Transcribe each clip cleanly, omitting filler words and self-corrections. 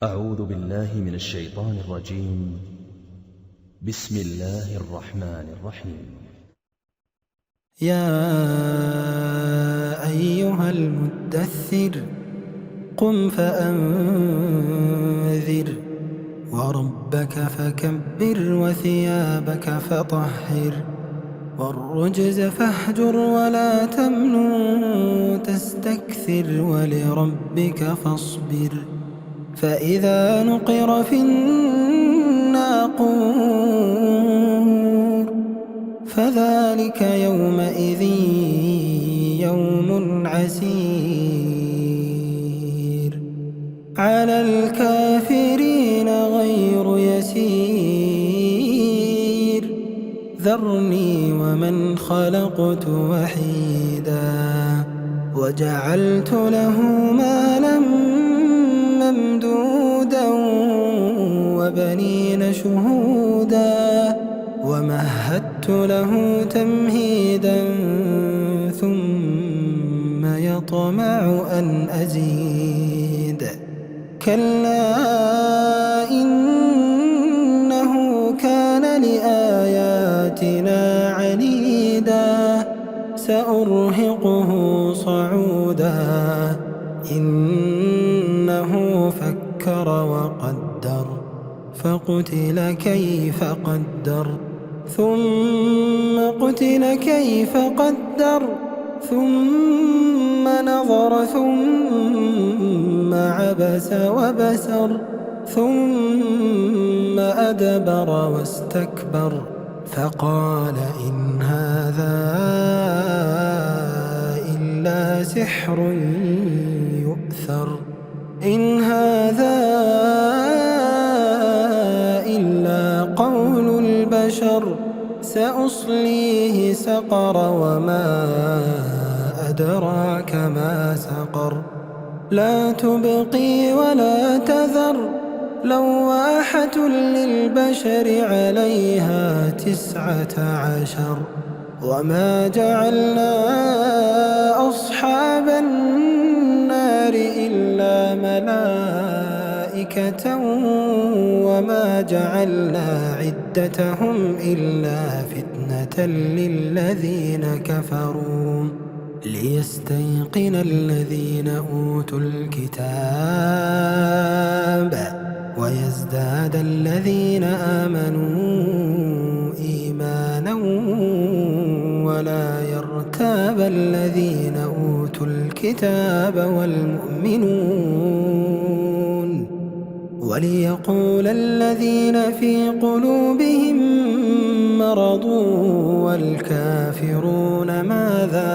أعوذ بالله من الشيطان الرجيم. بسم الله الرحمن الرحيم. يا أيها المدثر قم فأنذر وربك فكبر وثيابك فطهر والرجز فاهجر ولا تمنن تستكثر ولربك فاصبر فإذا نقر في الناقور فذلك يومئذ يوم عسير على الكافرين غير يسير ذرني ومن خلقت وحيدا وجعلت له مالا ممدودا وبنين شهودا ومهدت له تمهيدا ثم يطمع أن أزيد كلا إنه كان لآياتنا عنيدا سأرهقه صعودا إنه فكر وقدر فقتل كيف قدر ثم قتل كيف قدر ثم نظر ثم عبس وبسر ثم أدبر واستكبر فقال إن هذا إلا سحر يؤثر إن هذا إلا قول البشر سأصليه سقر وما أدراك ما سقر لا تبقي ولا تذر لواحة للبشر عليها 19 وما جعلنا أصحاب النار إلا ملائكة وما جعلنا عدتهم إلا فتنة للذين كفروا ليستيقن الذين أوتوا الكتاب ويزداد الذين آمنوا إيمانا ولا يرتاب الذين أوتوا الكتاب والمؤمنون وليقول الذين في قلوبهم مرض والكافرون ماذا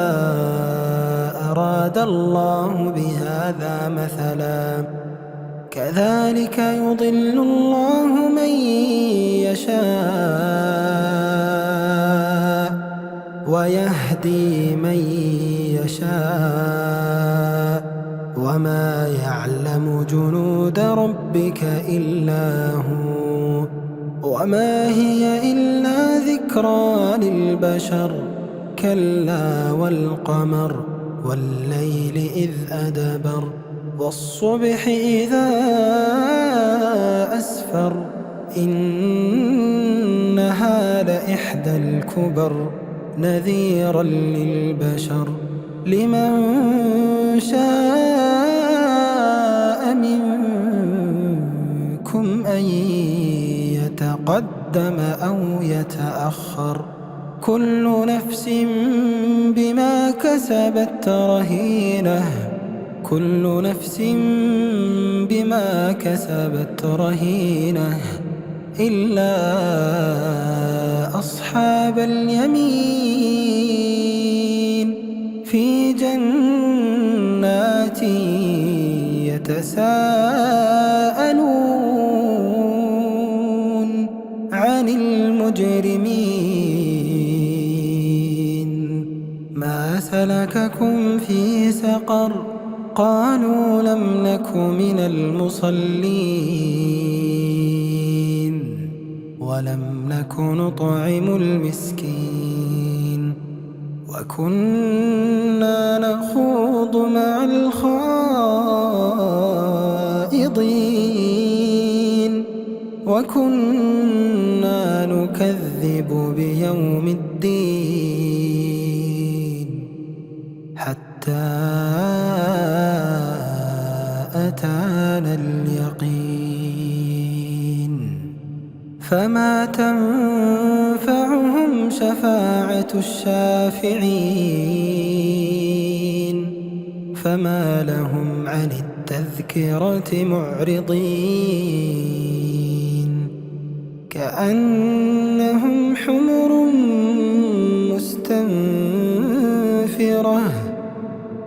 أراد الله بهذا مثلا كذلك يضل الله من يشاء ويهدي من يشاء وما يعلم جنود ربك إلا هو وما هي إلا ذكرى للبشر كلا والقمر والليل إذ أدبر والصبح إذا أسفر إنها لإحدى الكبر نذيرا للبشر لمن شاء منكم أن يتقدم أو يتأخر كل نفس بما كسبت رهينة كل نفس بما كسبت رهينة إلا أصحاب اليمين في جنات يتساءلون عن المجرمين ما سلككم في سقر قالوا لم نك من المصلين ولم نك نطعم المسكين وكنا نخوض مع الخائضين وكنا نكذب بيوم الدين حتى أتانا اليقين فما تنفعهم شفاعة الشافعين فما لهم عن التذكرة معرضين كأنهم حمر مستنفرة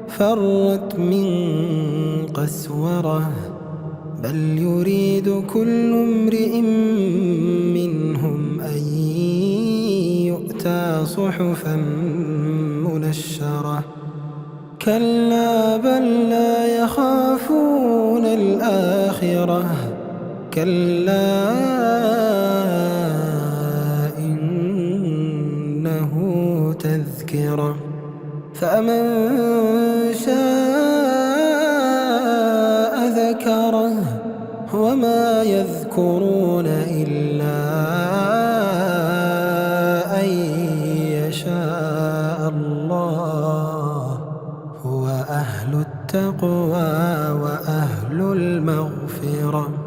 فرت من قسورة بل يريد كل امرئ منهم أن يؤتى صحفا منشرة كلا بل لا يخافون الآخرة كلا إنه تذكرة فمن شاء ذكره وما يذكرون إلا أن يشاء الله هو أهل التقوى وأهل المغفرة